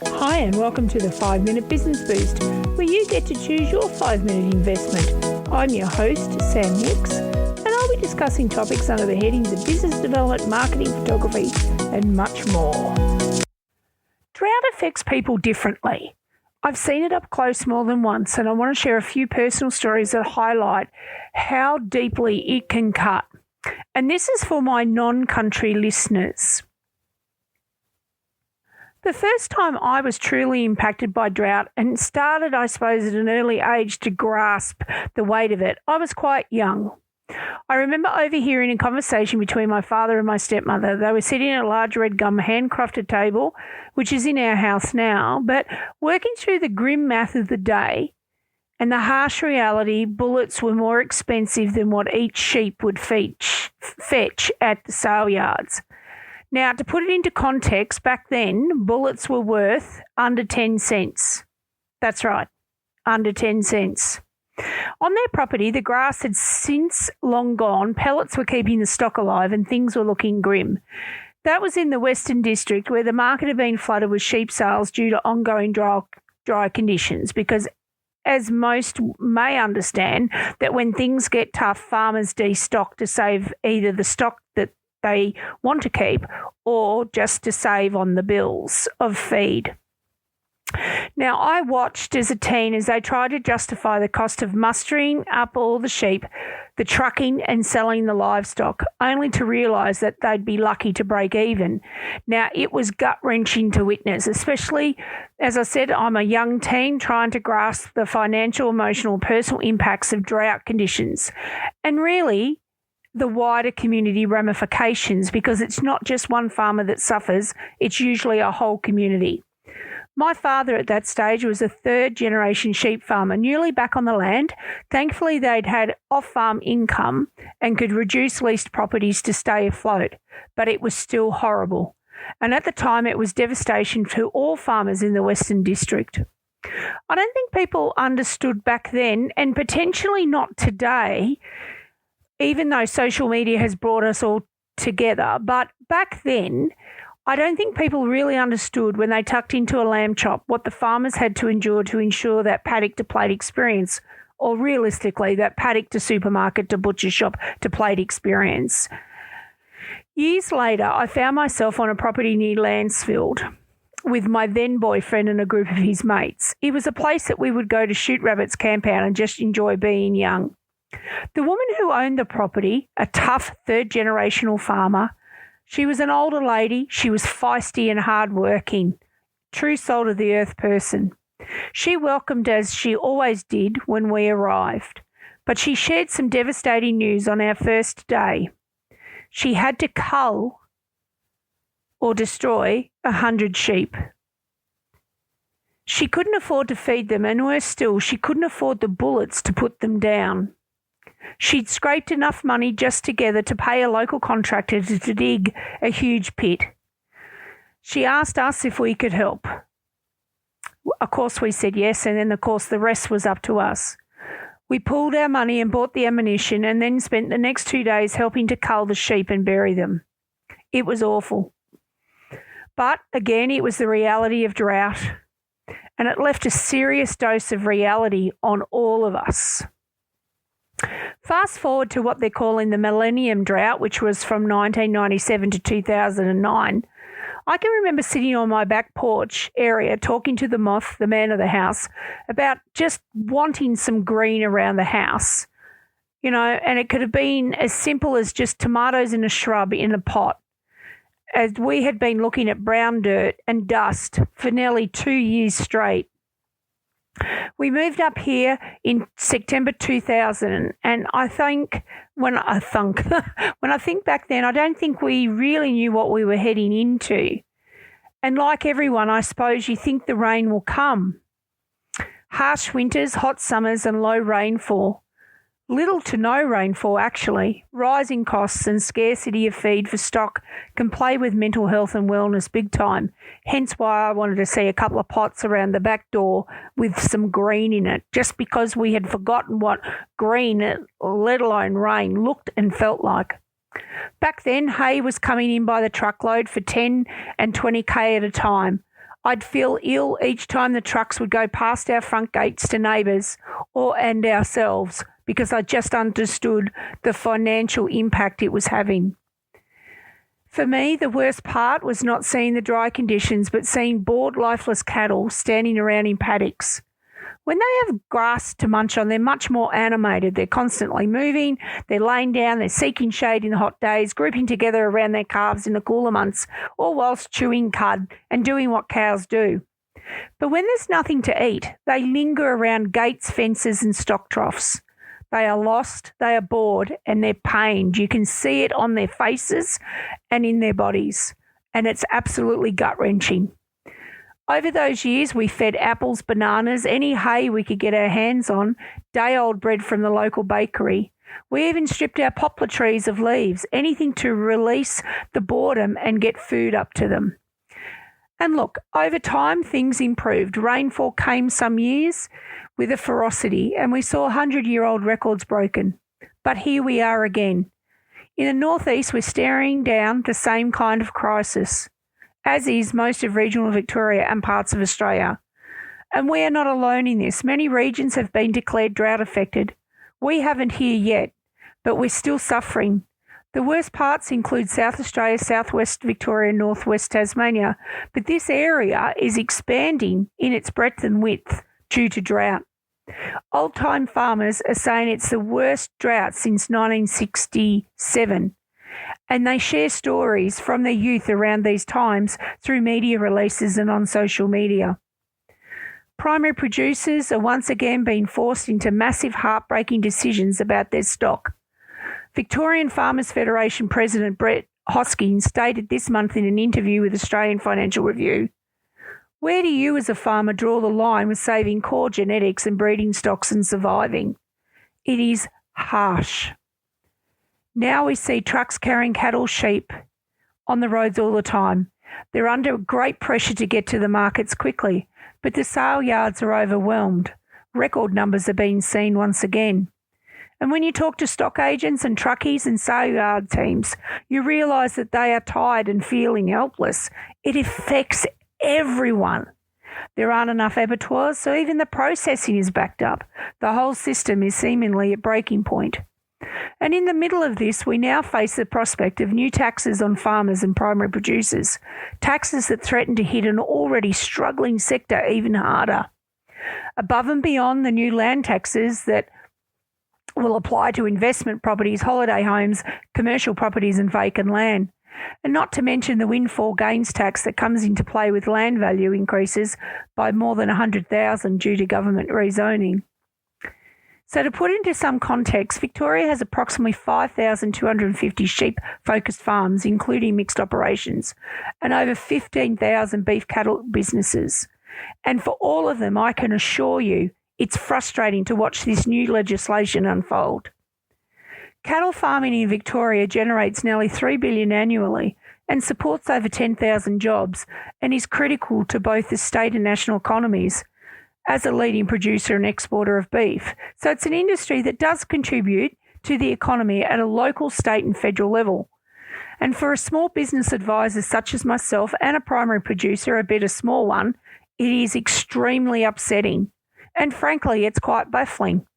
Hi and welcome to the 5-Minute Business Boost, where you get to choose your 5-minute investment. I'm your host, Sam Hicks, and I'll be discussing topics under the headings of business development, marketing, photography, and much more. Drought affects people differently. I've seen it up close more than once, and I want to share a few personal stories that highlight how deeply it can cut. And this is for my non-country listeners. The first time I was truly impacted by drought and started, I suppose, at an early age to grasp the weight of it, I was quite young. I remember overhearing a conversation between my father and my stepmother. They were sitting at a large red gum handcrafted table, which is in our house now, but working through the grim math of the day and the harsh reality bullets were more expensive than what each sheep would fetch at the sale yards. Now, to put it into context, back then, bullets were worth under 10 cents. That's right, under 10 cents. On their property, the grass had since long gone, pellets were keeping the stock alive, and things were looking grim. That was in the Western District, where the market had been flooded with sheep sales due to ongoing dry conditions, because as most may understand, that when things get tough, farmers destock to save either the stock that they want to keep or just to save on the bills of feed. Now, I watched as a teen as they tried to justify the cost of mustering up all the sheep, the trucking and selling the livestock, only to realise that they'd be lucky to break even. Now, it was gut-wrenching to witness, especially, as I said, I'm a young teen trying to grasp the financial, emotional, personal impacts of drought conditions. And really, the wider community ramifications, because it's not just one farmer that suffers, it's usually a whole community. My father at that stage was a third-generation sheep farmer, newly back on the land. Thankfully, they'd had off-farm income and could reduce leased properties to stay afloat, but it was still horrible. And at the time, it was devastation to all farmers in the Western District. I don't think people understood back then, and potentially not today, even though social media has brought us all together. But back then, I don't think people really understood when they tucked into a lamb chop what the farmers had to endure to ensure that paddock to plate experience, or realistically, that paddock to supermarket to butcher shop to plate experience. Years later, I found myself on a property near Lansfield with my then boyfriend and a group of his mates. It was a place that we would go to shoot rabbits, camp out, and just enjoy being young. The woman who owned the property, a tough third-generational farmer, she was an older lady. She was feisty and hard-working, true salt-of-the-earth person. She welcomed as she always did when we arrived, but she shared some devastating news on our first day. She had to cull or destroy 100 sheep. She couldn't afford to feed them, and worse still, she couldn't afford the bullets to put them down. She'd scraped enough money just together to pay a local contractor to dig a huge pit. She asked us if we could help. Of course, we said yes, and then, of course, the rest was up to us. We pooled our money and bought the ammunition, and then spent the next 2 days helping to cull the sheep and bury them. It was awful. But, again, it was the reality of drought, and it left a serious dose of reality on all of us. Fast forward to what they're calling the Millennium Drought, which was from 1997 to 2009. I can remember sitting on my back porch area talking to the moth, the man of the house, about just wanting some green around the house. You know, and it could have been as simple as just tomatoes in a shrub in a pot, as we had been looking at brown dirt and dust for nearly 2 years straight. We moved up here in September 2000, and I think when I think back then, I don't think we really knew what we were heading into. And like everyone, I suppose you think the rain will come. Harsh winters, hot summers, and low rainfall. Little to no rainfall, actually. Rising costs and scarcity of feed for stock can play with mental health and wellness big time. Hence why I wanted to see a couple of pots around the back door with some green in it, just because we had forgotten what green, let alone rain, looked and felt like. Back then, hay was coming in by the truckload for 10 and 20k at a time. I'd feel ill each time the trucks would go past our front gates to neighbours and ourselves because I just understood the financial impact it was having. For me, the worst part was not seeing the dry conditions, but seeing bored, lifeless cattle standing around in paddocks. When they have grass to munch on, they're much more animated. They're constantly moving, they're laying down, they're seeking shade in the hot days, grouping together around their calves in the cooler months, all whilst chewing cud and doing what cows do. But when there's nothing to eat, they linger around gates, fences and stock troughs. They are lost, they are bored, and they're pained. You can see it on their faces and in their bodies, and it's absolutely gut-wrenching. Over those years, we fed apples, bananas, any hay we could get our hands on, day-old bread from the local bakery. We even stripped our poplar trees of leaves, anything to release the boredom and get food up to them. And look, over time, things improved. Rainfall came some years with a ferocity, and we saw 100-year-old records broken. But here we are again. In the northeast, we're staring down the same kind of crisis, as is most of regional Victoria and parts of Australia. And we are not alone in this. Many regions have been declared drought affected. We haven't here yet, but we're still suffering. The worst parts include South Australia, Southwest Victoria, Northwest Tasmania, but this area is expanding in its breadth and width due to drought. Old-time farmers are saying it's the worst drought since 1967. And they share stories from their youth around these times through media releases and on social media. Primary producers are once again being forced into massive, heartbreaking decisions about their stock. Victorian Farmers Federation President Brett Hoskins stated this month in an interview with Australian Financial Review, "Where do you as a farmer draw the line with saving core genetics and breeding stocks and surviving? It is harsh." Now we see trucks carrying cattle, sheep on the roads all the time. They're under great pressure to get to the markets quickly, but the sale yards are overwhelmed. Record numbers are being seen once again. And when you talk to stock agents and truckies and sale yard teams, you realise that they are tired and feeling helpless. It affects everyone. There aren't enough abattoirs, so even the processing is backed up. The whole system is seemingly at breaking point. And in the middle of this, we now face the prospect of new taxes on farmers and primary producers, taxes that threaten to hit an already struggling sector even harder. Above and beyond the new land taxes that will apply to investment properties, holiday homes, commercial properties and vacant land. And not to mention the windfall gains tax that comes into play with land value increases by more than $100,000 due to government rezoning. So to put into some context, Victoria has approximately 5,250 sheep-focused farms, including mixed operations, and over 15,000 beef cattle businesses. And for all of them, I can assure you, it's frustrating to watch this new legislation unfold. Cattle farming in Victoria generates nearly $3 billion annually and supports over 10,000 jobs and is critical to both the state and national economies as a leading producer and exporter of beef. So it's an industry that does contribute to the economy at a local, state and federal level. And for a small business advisor such as myself and a primary producer, albeit a small one, it is extremely upsetting. And frankly, it's quite baffling.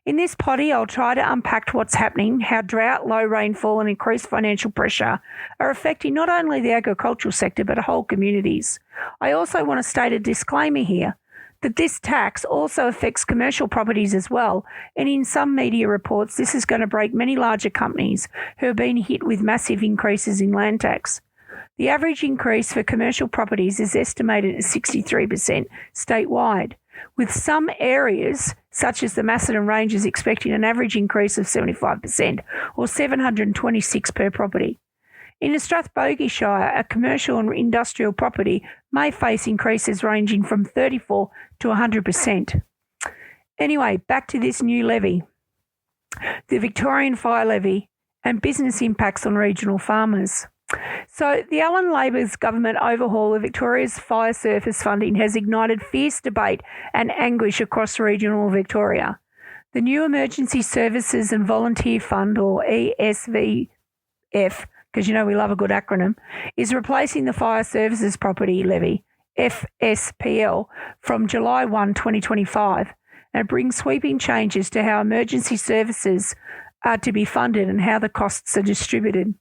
In this potty, I'll try to unpack what's happening, how drought, low rainfall and increased financial pressure are affecting not only the agricultural sector but whole communities. I also want to state a disclaimer here that this tax also affects commercial properties as well, and in some media reports this is going to break many larger companies who have been hit with massive increases in land tax. The average increase for commercial properties is estimated at 63% statewide, with some areas such as the Macedon Ranges expecting an average increase of 75% or $726 per property. In the Strathbogie Shire, a commercial and industrial property may face increases ranging from 34 to 100%. Anyway, back to this new levy, the Victorian fire levy and business impacts on regional farmers. So the Allan Labor's government overhaul of Victoria's fire service funding has ignited fierce debate and anguish across regional Victoria. The new Emergency Services and Volunteer Fund, or ESVF, because you know we love a good acronym, is replacing the fire services property levy, FSPL from July 1, 2025, and it brings sweeping changes to how emergency services are to be funded and how the costs are distributed.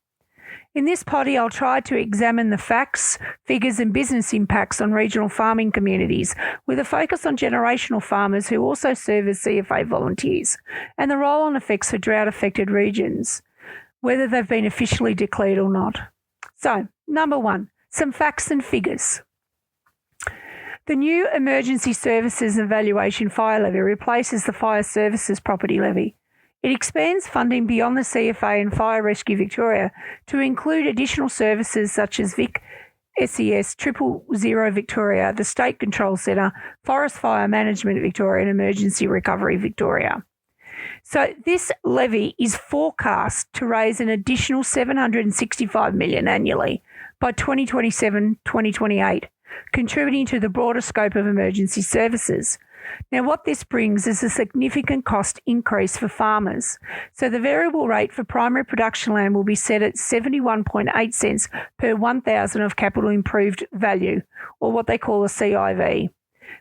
In this potty, I'll try to examine the facts, figures and business impacts on regional farming communities with a focus on generational farmers who also serve as CFA volunteers and the roll-on effects for drought-affected regions, whether they've been officially declared or not. So, number one, some facts and figures. The new Emergency Services Evaluation Fire Levy replaces the Fire Services Property Levy. It expands funding beyond the CFA and Fire Rescue Victoria to include additional services such as Vic SES, 000 Victoria, the State Control Centre, Forest Fire Management Victoria and Emergency Recovery Victoria. So this levy is forecast to raise an additional $765 million annually by 2027-2028, contributing to the broader scope of emergency services. Now, what this brings is a significant cost increase for farmers. So the variable rate for primary production land will be set at 71.8 cents per 1,000 of capital improved value, or what they call a CIV.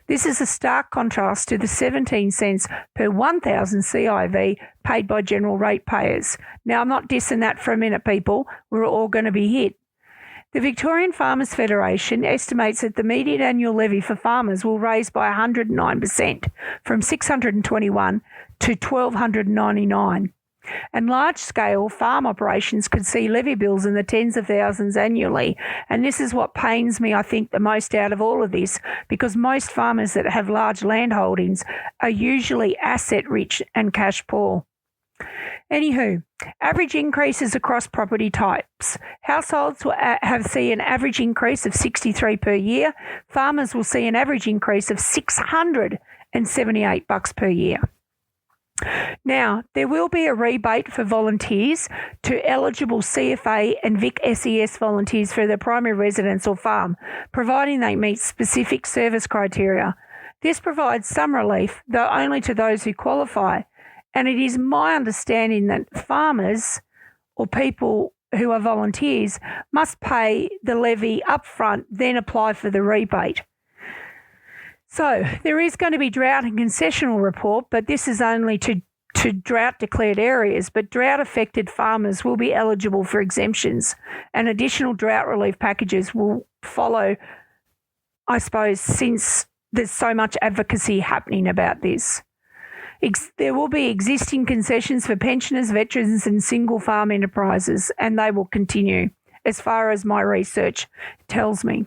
This is a stark contrast to the 17 cents per 1,000 CIV paid by general ratepayers. Now, I'm not dissing that for a minute, people. We're all going to be hit. The Victorian Farmers Federation estimates that the median annual levy for farmers will raise by 109%, from $621 to $1,299. And large-scale farm operations could see levy bills in the tens of thousands annually. And this is what pains me, I think, the most out of all of this, because most farmers that have large land holdings are usually asset-rich and cash-poor. Anywho, average increases across property types. Households will see an average increase of 63 per year. Farmers will see an average increase of $678 per year. Now, there will be a rebate for volunteers to eligible CFA and Vic SES volunteers for their primary residence or farm, providing they meet specific service criteria. This provides some relief, though only to those who qualify. And it is my understanding that farmers or people who are volunteers must pay the levy upfront, then apply for the rebate. So there is going to be drought and concessional report, but this is only to drought declared areas, but drought affected farmers will be eligible for exemptions, and additional drought relief packages will follow, I suppose, since there's so much advocacy happening about this. There will be existing concessions for pensioners, veterans and single farm enterprises, and they will continue, as far as my research tells me.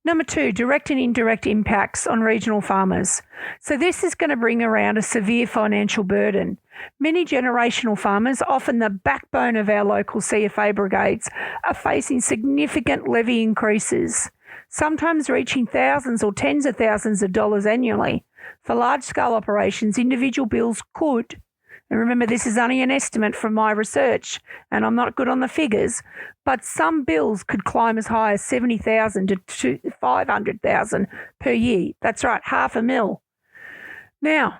Number two, direct and indirect impacts on regional farmers. So this is going to bring around a severe financial burden. Many generational farmers, often the backbone of our local CFA brigades, are facing significant levy increases, sometimes reaching thousands or tens of thousands of dollars annually. For large-scale operations, individual bills could, and remember this is only an estimate from my research, and I'm not good on the figures, but some bills could climb as high as $70,000 to $500,000 per year. That's right, $500,000. Now,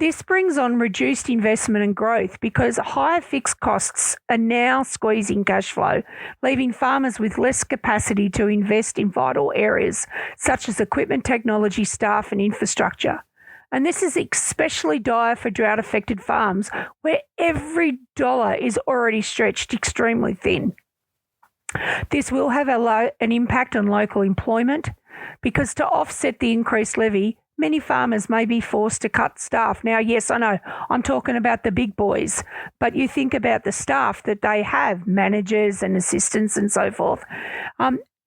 this brings on reduced investment and growth because higher fixed costs are now squeezing cash flow, leaving farmers with less capacity to invest in vital areas such as equipment, technology, staff and infrastructure. And this is especially dire for drought-affected farms where every dollar is already stretched extremely thin. This will have an impact on local employment because to offset the increased levy, many farmers may be forced to cut staff. Now, yes, I know I'm talking about the big boys, but you think about the staff that they have, managers and assistants and so forth.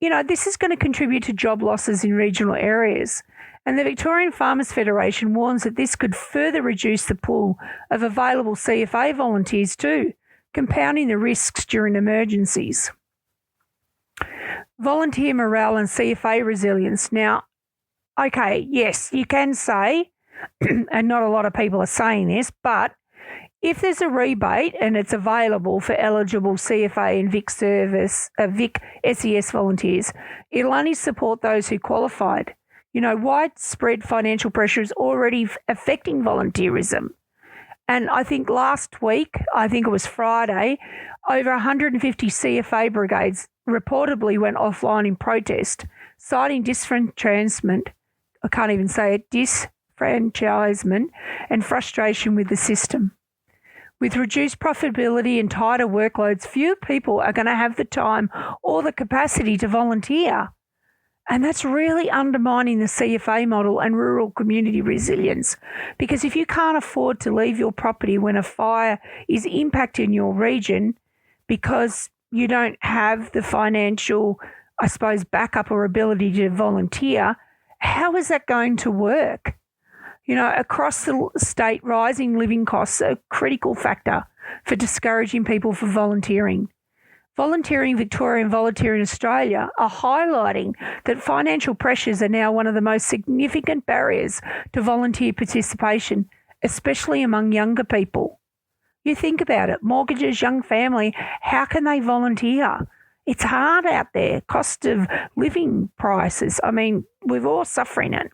This is going to contribute to job losses in regional areas. And the Victorian Farmers Federation warns that this could further reduce the pool of available CFA volunteers too, compounding the risks during emergencies. Volunteer morale and CFA resilience. Now, okay, yes, you can say, and not a lot of people are saying this, but if there's a rebate and it's available for eligible CFA and Vic SES volunteers, it'll only support those who qualified. Widespread financial pressure is already affecting volunteerism. And I think last week, I think it was Friday, over 150 CFA brigades reportedly went offline in protest, citing disenfranchisement, I can't even say it, disenfranchisement and frustration with the system. With reduced profitability and tighter workloads, fewer people are going to have the time or the capacity to volunteer. And that's really undermining the CFA model and rural community resilience. Because if you can't afford to leave your property when a fire is impacting your region because you don't have the financial, I suppose, backup or ability to volunteer, how is that going to work? You know, across the state, rising living costs are a critical factor for discouraging people from volunteering. Volunteering Victoria and Volunteering Australia are highlighting that financial pressures are now one of the most significant barriers to volunteer participation, especially among younger people. You think about it, mortgages, young family, how can they volunteer? It's hard out there, cost of living prices. I mean, we're all suffering it.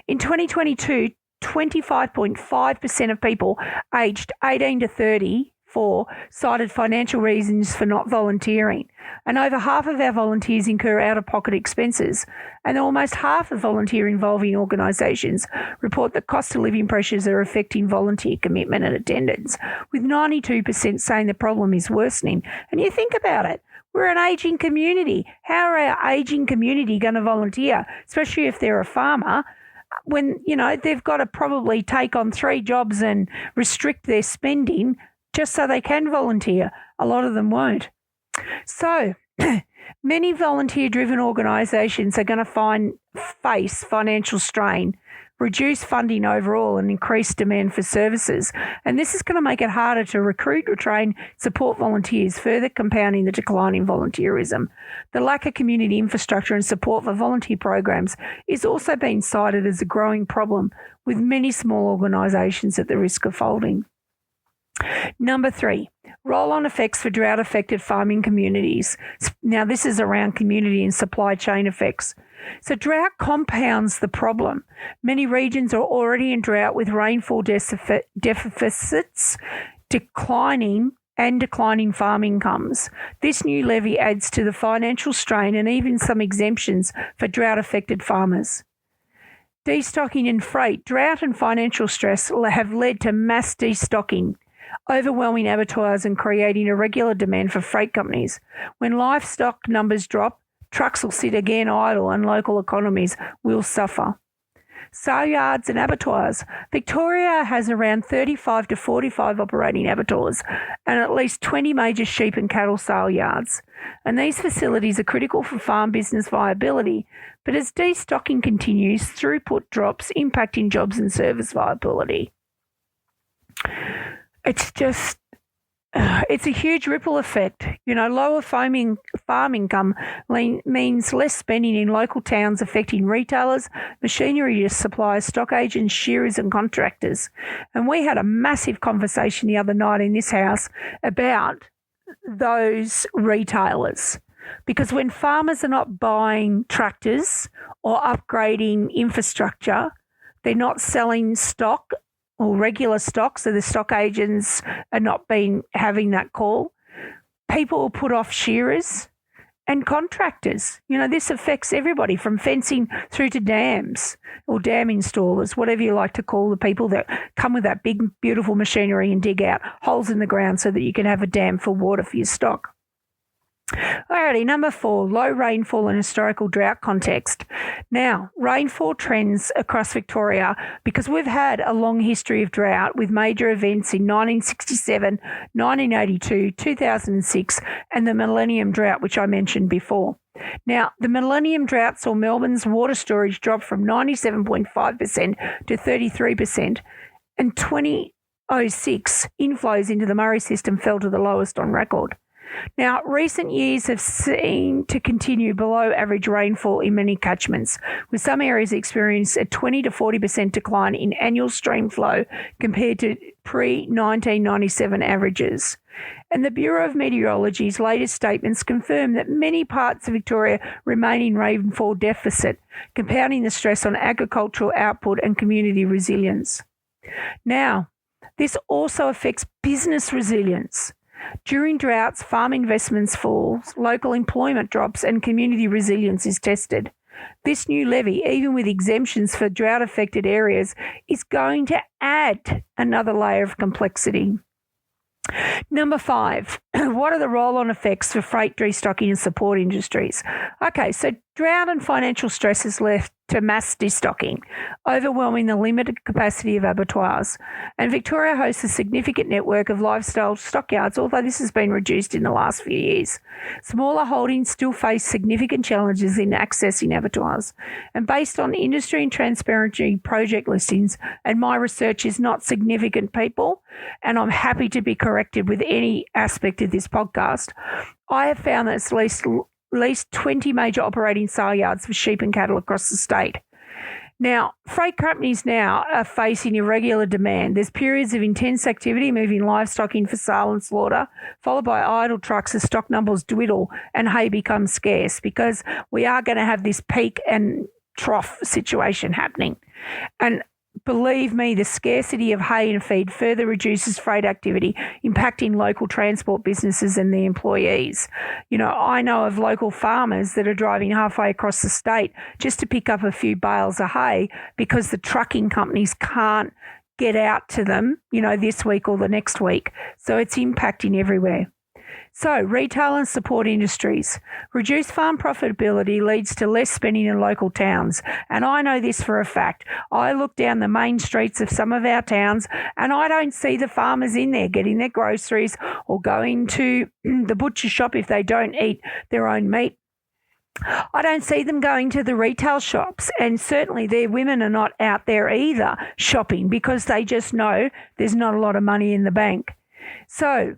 In 2022, 25.5% of people aged 18 to 34 cited financial reasons for not volunteering, and over half of our volunteers incur out-of-pocket expenses, and almost half of volunteer involving organisations report that cost of living pressures are affecting volunteer commitment and attendance, with 92% saying the problem is worsening. And you think about it, we're an ageing community. How are our ageing community going to volunteer, especially if they're a farmer, when, you know, they've got to probably take on 3 jobs and restrict their spending just so they can volunteer? A lot of them won't. So many volunteer-driven organisations are going to face financial strain, reduce funding overall and increase demand for services. And this is going to make it harder to recruit, retrain, support volunteers, further compounding the decline in volunteerism. The lack of community infrastructure and support for volunteer programs is also being cited as a growing problem, with many small organisations at the risk of folding. Number 3, roll-on effects for drought-affected farming communities. Now, this is around community and supply chain effects. So drought compounds the problem. Many regions are already in drought, with rainfall deficits declining farm incomes. This new levy adds to the financial strain and even some exemptions for drought-affected farmers. Destocking and freight. Drought and financial stress have led to mass destocking, overwhelming abattoirs and creating irregular demand for freight companies. When livestock numbers drop, trucks will sit again idle and local economies will suffer. Sale yards and abattoirs. Victoria has around 35 to 45 operating abattoirs and at least 20 major sheep and cattle sale yards. And these facilities are critical for farm business viability, but as destocking continues, throughput drops, impacting jobs and service viability. It's a huge ripple effect. You know, lower farm income means less spending in local towns, affecting retailers, machinery suppliers, stock agents, shearers and contractors. And we had a massive conversation the other night in this house about those retailers. Because when farmers are not buying tractors or upgrading infrastructure, they're not selling stock or regular stock, so the stock agents are not having that call. People will put off shearers and contractors. You know, this affects everybody from fencing through to dams or dam installers, whatever you like to call the people that come with that big, beautiful machinery and dig out holes in the ground so that you can have a dam for water for your stock. Alrighty, number 4, low rainfall and historical drought context. Now, rainfall trends across Victoria, because we've had a long history of drought with major events in 1967, 1982, 2006, and the Millennium Drought, which I mentioned before. Now, the Millennium Drought saw Melbourne's water storage drop from 97.5% to 33%, and 2006 inflows into the Murray system fell to the lowest on record. Now, recent years have seen to continue below average rainfall in many catchments, with some areas experiencing a 20 to 40% decline in annual stream flow compared to pre-1997 averages. And the Bureau of Meteorology's latest statements confirm that many parts of Victoria remain in rainfall deficit, compounding the stress on agricultural output and community resilience. Now, This also affects business resilience. During droughts, farm investments falls, local employment drops, and community resilience is tested. This new levy, even with exemptions for drought-affected areas, is going to add another layer of complexity. Number 5, what are the roll-on effects for freight destocking and support industries? Okay, so drought and financial stress has led to mass destocking, overwhelming the limited capacity of abattoirs. And Victoria hosts a significant network of livestock stockyards, although this has been reduced in the last few years. Smaller holdings still face significant challenges in accessing abattoirs. And based on industry and transparency project listings, and my research is not significant, people, and I'm happy to be corrected with any aspect of this podcast, I have found that it's at least 20 major operating sale yards for sheep and cattle across the state. Now, freight companies now are facing irregular demand. There's periods of intense activity moving livestock in for sale and slaughter, followed by idle trucks as stock numbers dwindle and hay becomes scarce, because we are going to have this peak and trough situation happening. And believe me, the scarcity of hay and feed further reduces freight activity, impacting local transport businesses and their employees. You know, I know of local farmers that are driving halfway across the state just to pick up a few bales of hay because the trucking companies can't get out to them, you know, this week or the next week. So it's impacting everywhere. So, retail and support industries. Reduced farm profitability leads to less spending in local towns. And I know this for a fact. I look down the main streets of some of our towns and I don't see the farmers in there getting their groceries or going to the butcher shop if they don't eat their own meat. I don't see them going to the retail shops, and certainly their women are not out there either shopping because they just know there's not a lot of money in the bank. So,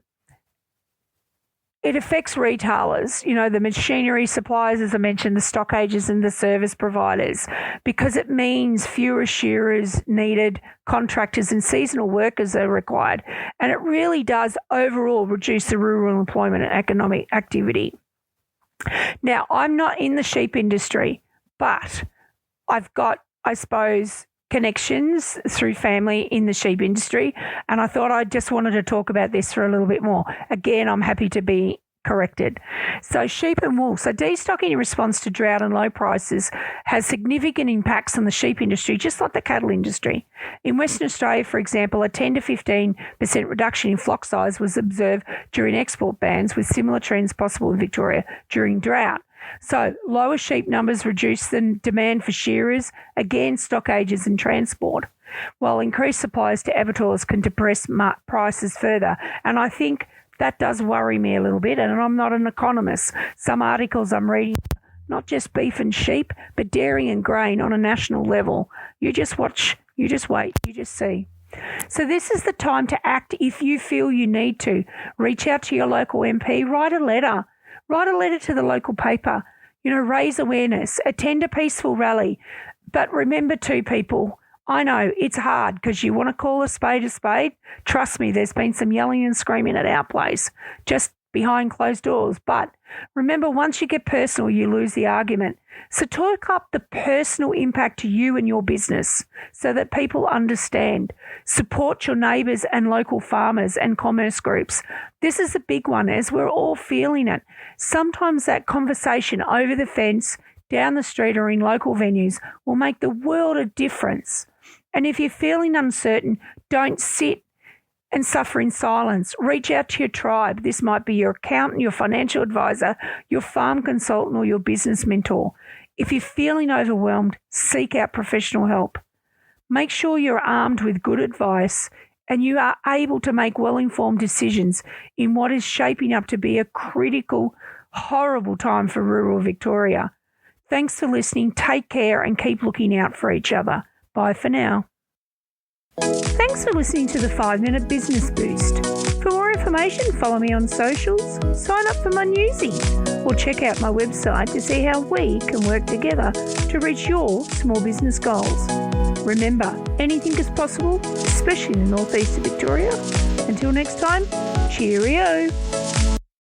it affects retailers, you know, the machinery suppliers, as I mentioned, the stockages and the service providers, because it means fewer shearers needed, contractors and seasonal workers are required. And it really does overall reduce the rural employment and economic activity. Now, I'm not in the sheep industry, but I've got, I suppose, connections through family in the sheep industry, and I thought I just wanted to talk about this for a little bit more. Again, I'm happy to be corrected. So sheep and wool. So destocking in response to drought and low prices has significant impacts on the sheep industry, just like the cattle industry. In Western Australia, for example, a 10 to 15% reduction in flock size was observed during export bans, with similar trends possible in Victoria during drought. So lower sheep numbers reduce the demand for shearers, again, stockages and transport, while increased supplies to abattoirs can depress prices further. And I think that does worry me a little bit, and I'm not an economist. Some articles I'm reading, not just beef and sheep, but dairy and grain on a national level. You just watch, you just wait, you just see. So this is the time to act if you feel you need to. Reach out to your local MP, write a letter. Write a letter to the local paper, you know, raise awareness, attend a peaceful rally. But remember too, people, I know it's hard because you want to call a spade a spade. Trust me, there's been some yelling and screaming at our place, just behind closed doors. But remember, once you get personal, you lose the argument. So talk up the personal impact to you and your business so that people understand. Support your neighbours and local farmers and commerce groups. This is a big one as we're all feeling it. Sometimes that conversation over the fence, down the street or in local venues will make the world of difference. And if you're feeling uncertain, don't sit and suffer in silence. Reach out to your tribe. This might be your accountant, your financial advisor, your farm consultant, or your business mentor. If you're feeling overwhelmed, seek out professional help. Make sure you're armed with good advice and you are able to make well-informed decisions in what is shaping up to be a critical, horrible time for rural Victoria. Thanks for listening. Take care and keep looking out for each other. Bye for now. Thanks for listening to the 5-Minute Business Boost. For more information, follow me on socials, sign up for my newsies, or check out my website to see how we can work together to reach your small business goals. Remember, anything is possible, especially in the northeast of Victoria. Until next time, cheerio.